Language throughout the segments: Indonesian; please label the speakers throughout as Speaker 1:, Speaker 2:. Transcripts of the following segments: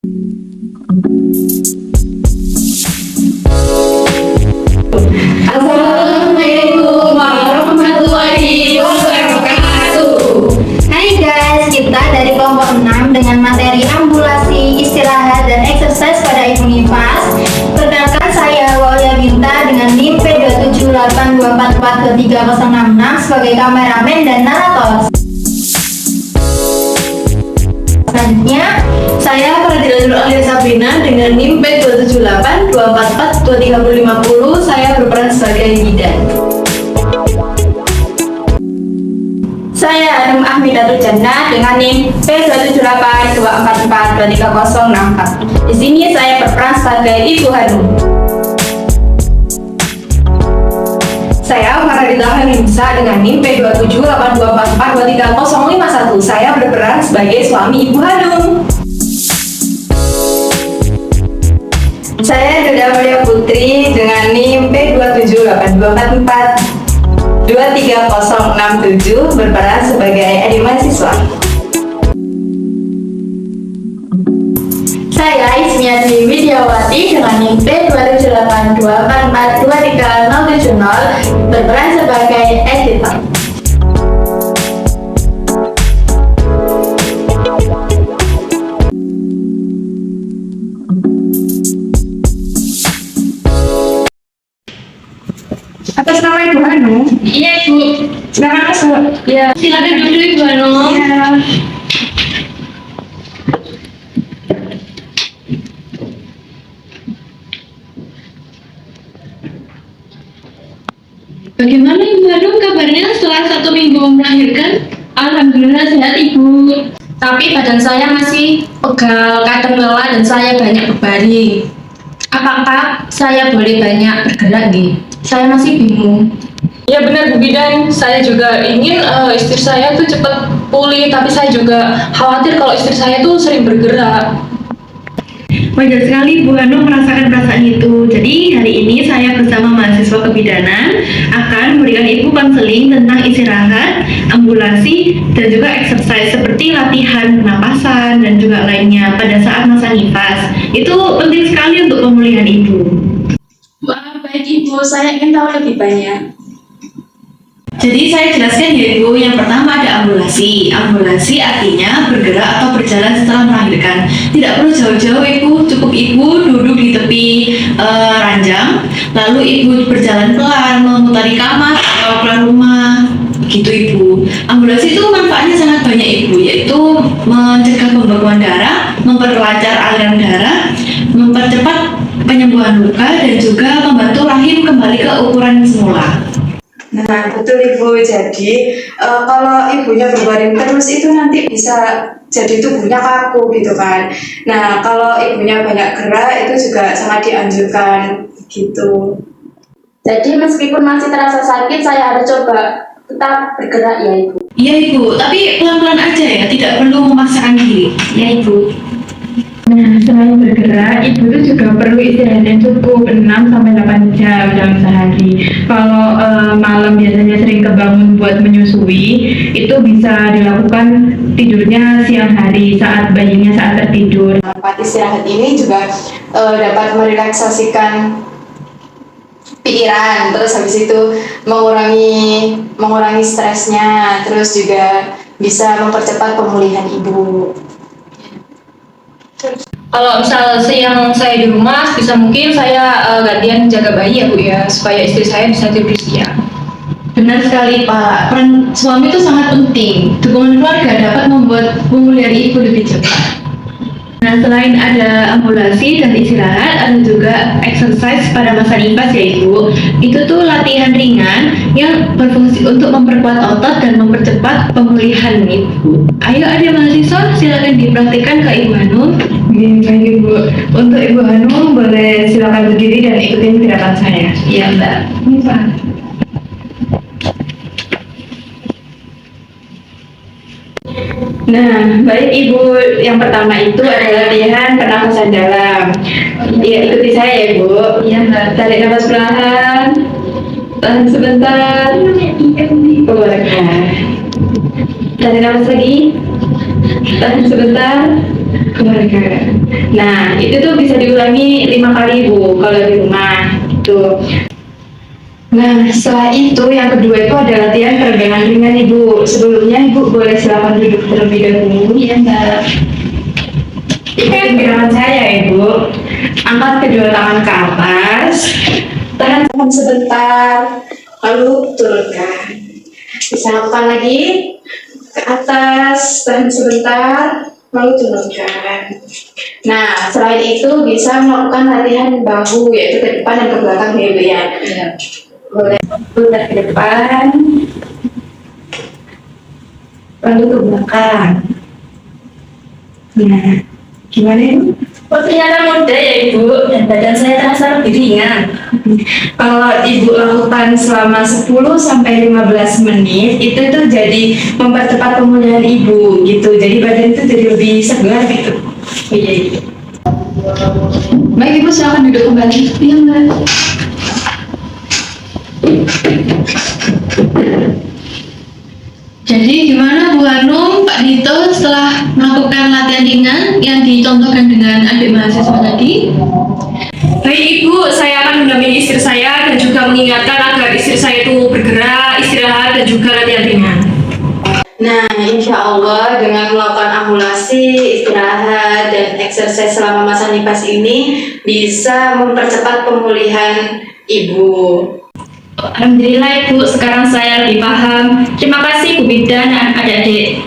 Speaker 1: Assalamualaikum warahmatullahi wabarakatuh.
Speaker 2: Hai guys, kita dari kelompok 6 dengan materi ambulasi, istirahat, dan exercise pada Ibu Nifas. Perkenalkan saya Waulia Binta dengan NIM P278244230066 sebagai kameramen dan narator. Selanjutnya, saya Fadila Alia Sabrina dengan NIM P27824423050. Saya berperan sebagai bidan.
Speaker 1: Saya Hanum Ahmidatul Jannah dengan NIM P27824423064. Di sini saya berperan sebagai Ibu Hanum. Saya Faradita Hanimsa dengan NIM P27824423051. Saya berperan sebagai suami Ibu Hanum. Saya Duda Mulia Putri dengan NIM P27824236067 berperan sebagai adik mahasiswa.
Speaker 2: Saya Ismiati Widiawati dengan NIM P27824423070 berperan sebagai editor.
Speaker 1: Atas nama Ibu Hanum.
Speaker 2: Iya Ibu.
Speaker 1: Silakan masuk.
Speaker 2: Ya, silakan duduk Ibu Hanum.
Speaker 1: Ya.
Speaker 2: Bagaimana Ibu Hanum kabarnya setelah 1 minggu melahirkan?
Speaker 3: Alhamdulillah sehat Ibu. Tapi badan saya masih pegal, kadang lelah dan saya banyak berbaring. Apakah saya boleh banyak bergerak nih? Saya masih bingung.
Speaker 4: Ya benar Bu Bidan, saya juga ingin istri saya tuh cepat pulih, tapi saya juga khawatir kalau istri saya tuh sering bergerak.
Speaker 1: Wajar sekali Bu Hanum merasakan perasaan itu. Jadi hari ini saya bersama mahasiswa kebidanan akan memberikan Ibu konseling tentang istirahat, ambulasi, dan juga exercise seperti latihan pernapasan dan juga lainnya pada saat masa nifas. Itu penting sekali untuk pemulihan Ibu.
Speaker 3: Wah, baik Ibu, saya ingin tahu lebih banyak.
Speaker 1: Jadi saya jelaskan ya Ibu, yang pertama ada ambulasi. Ambulasi artinya bergerak atau berjalan setelah melahirkan. Tidak perlu jauh-jauh Ibu, cukup Ibu duduk di tepi ranjang, lalu Ibu berjalan pelan, memutari kamar atau keluar rumah. Gitu Ibu. Ambulasi itu manfaatnya sangat banyak Ibu, yaitu mencegah pembekuan darah, memperlancar aliran darah, mempercepat penyembuhan luka, dan juga membantu rahim kembali ke ukuran semula.
Speaker 5: Nah, betul Ibu. Jadi, kalau ibunya berbaring terus itu nanti bisa jadi tubuhnya kaku gitu kan. Nah, kalau ibunya banyak gerak itu juga sangat dianjurkan gitu.
Speaker 3: Jadi meskipun masih terasa sakit, saya harus coba tetap bergerak ya Ibu.
Speaker 1: Iya Ibu, tapi pelan-pelan aja ya, tidak perlu memaksakan diri. Ya Ibu.
Speaker 6: Nah, selain bergerak, Ibu itu juga perlu istirahat yang cukup 6-8 jam dalam sehari. Kalau malam biasanya sering kebangun buat menyusui, itu bisa dilakukan tidurnya siang hari saat bayinya saat tertidur.
Speaker 5: Tempat istirahat ini juga dapat merelaksasikan pikiran, terus habis itu mengurangi stresnya, terus juga bisa mempercepat pemulihan Ibu.
Speaker 4: Kalau misal siang saya di rumah, bisa mungkin saya gantian jaga bayi ya Bu ya, supaya istri saya bisa tidur siang.
Speaker 1: Benar sekali Pak, peran suami itu sangat penting. Dukungan keluarga dapat membuat pemulihan Ibu lebih cepat.
Speaker 6: Nah, selain ada ambulasi dan istirahat, ada juga exercise pada masa nifas ya Ibu. Itu tuh latihan ringan yang berfungsi untuk memperkuat otot dan mempercepat pemulihan Ibu. Ayo ada mahasiswa, silakan dipraktikkan ke Ibu Hanum.
Speaker 4: Baik Ibu, untuk Ibu Hanum boleh silakan berdiri dan ikutin gerakan saya.
Speaker 6: Iya Mbak.
Speaker 4: Ini Pak. Nah, baik Ibu, yang pertama itu adalah latihan pernafasan dalam. Iya, ikuti saya ya Ibu.
Speaker 6: Iya Mbak.
Speaker 4: Tarik nafas perlahan, tahan sebentar, keluarkan. Tarik nafas lagi, tahan sebentar,
Speaker 6: keluarga. Nah, itu tuh bisa diulangi 5 kali Bu kalau di rumah gitu. Nah, setelah itu yang kedua itu ada latihan peregangan ringan Ibu. Sebelumnya Ibu boleh silakan duduk terlebih dahulu ya Mbak. Ikutin gerakan saya Ibu. Angkat kedua tangan ke atas, tahan
Speaker 5: Sebentar, lalu turunkan. Bisa lakukan lagi, ke atas, tahan sebentar, lalu turunkan. Nah, selain itu bisa melakukan latihan bahu, yaitu ke depan dan ke belakang ya Ibu ya. Boleh putar ke depan, lalu ke belakang. Nah, gimana Ibu?
Speaker 3: Oh, ternyata mudah ya Ibu, dan badan saya terasa lebih ringan.
Speaker 6: Kalau Ibu lakukan selama 10 sampai 15 menit, itu tuh jadi mempercepat pemulihan Ibu gitu. Jadi badan itu jadi lebih segar gitu. Iya, iya. Baik Ibu, silakan duduk kembali. Iya, Mbak.
Speaker 1: Jadi gimana Bu Hanum, Pak Dito setelah melakukan latihan ringan yang dicontohkan dengan adik mahasiswa tadi?
Speaker 4: Baik Ibu, saya akan mendampingi istri saya dan juga mengingatkan agar istri saya itu bergerak, istirahat, dan juga latihan ringan.
Speaker 5: Nah, insya Allah dengan melakukan ambulasi, istirahat, dan exercise selama masa nifas ini bisa mempercepat pemulihan Ibu.
Speaker 3: Alhamdulillah Ibu, sekarang saya lebih paham. Terima kasih Bu Bidan dan adik-adik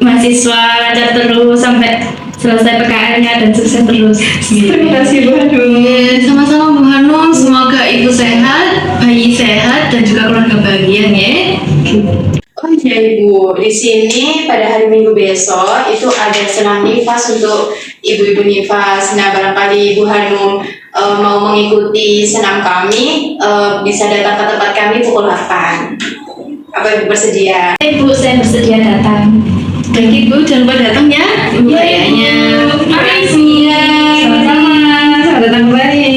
Speaker 3: mahasiswa, lancar terus sampai selesai PKL-nya dan sukses terus.
Speaker 6: Terima kasih Bu Hanum.
Speaker 1: Sama-sama Bu Hanum, semoga Ibu sehat, bayi sehat, dan juga keluarga bahagia ya.
Speaker 5: Oh iya Ibu, di sini pada hari Minggu besok itu ada senam nifas untuk ibu-ibu nifas. Nah, barangkali Ibu Hanum mau mengikuti senam kami, bisa datang ke tempat kami pukul 8. Apa Ibu bersedia?
Speaker 3: Ibu, saya bersedia datang.
Speaker 1: Baik Ibu, jangan lupa datang ya, Ibu kayaknya. Terima kasih.
Speaker 6: Sama-sama, selamat datang kembali.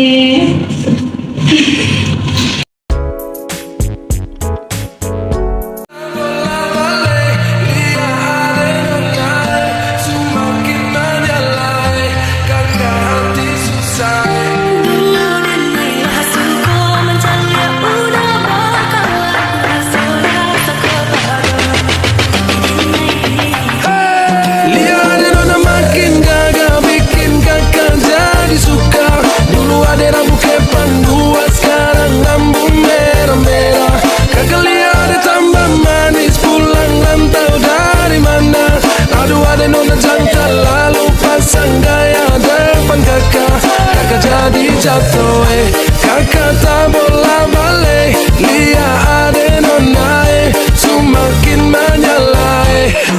Speaker 7: Lihat nona makin gagal bikin kakak jadi suka. Dulu ada rambut kepan dua, sekarang rambut merah-merah. Kakak lihat tambah manis, pulang rantau dari mana? Aduh ada nona jantan lalu pasang gaya depan kakak. Kakak jadi jatuh kakak tak bola balik. Lihat ada nona semakin menyala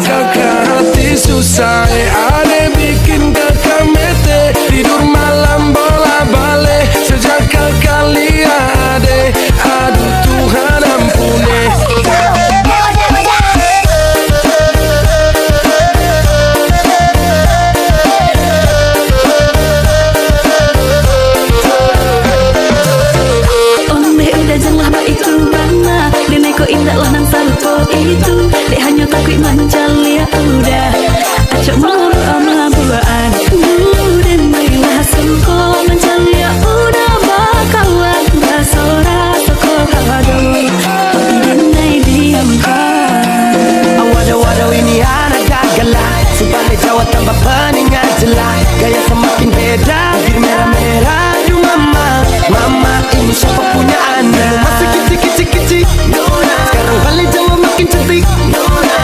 Speaker 7: kakak hati susah ade bikin kakak mete. Tidur malam bola balik sejak kakak lihat aduh Tuhan ampuni.
Speaker 8: Onde udah janglah ba itu bana Dene ko indah lah nang saluto itu Dek hanya takut mancalia udah Acok moro amabuan Dene lah sungko mancalia udah bakalan Basora toko kado Dene diamkan
Speaker 7: Waduh ini anak gagalah Sebalik Jawa tambah peningan jelas. Gaya semakin beda, bibir merah-merah. Aduh mama ini siapa punya anak? Masih kicik-kicik sekarang balik Jawa makin cantik.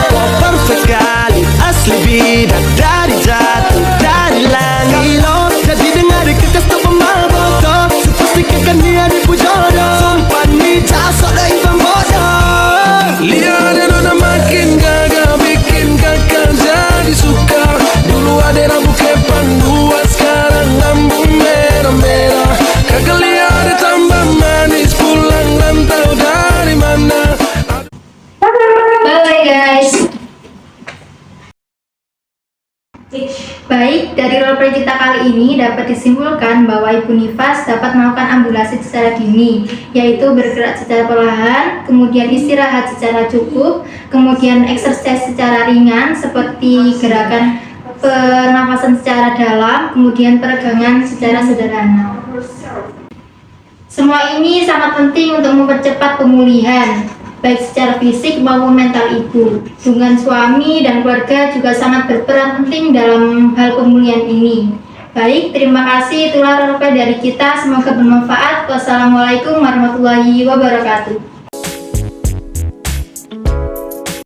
Speaker 7: Wah perfect sekali, asli bidan dari jatuh dari langit. Jadi dengar kekas tak pemabok, sepastikan dia dipujodoh. Sumpah nih casok dah ibang bodoh. Lihat nona makin gagal bikin kakak jadi suka. Dulu ada rambut kepan dua, sekarang rambut merah-merah. Kakak lihat tambah manis, pulang rantau dari mana?
Speaker 2: Bye guys. Baik, dari roleplay kita kali ini dapat disimpulkan bahwa Ibu Nifas dapat melakukan ambulasi secara dini, yaitu bergerak secara perlahan, kemudian istirahat secara cukup, kemudian exercise secara ringan seperti gerakan pernafasan secara dalam, kemudian peregangan secara sederhana. Semua ini sangat penting untuk mempercepat pemulihan, baik secara fisik maupun mental ibu. Hubungan suami dan keluarga juga sangat berperan penting dalam hal pemulihan ini. Baik, terima kasih. Itulah referensi dari kita. Semoga bermanfaat. Wassalamualaikum warahmatullahi wabarakatuh.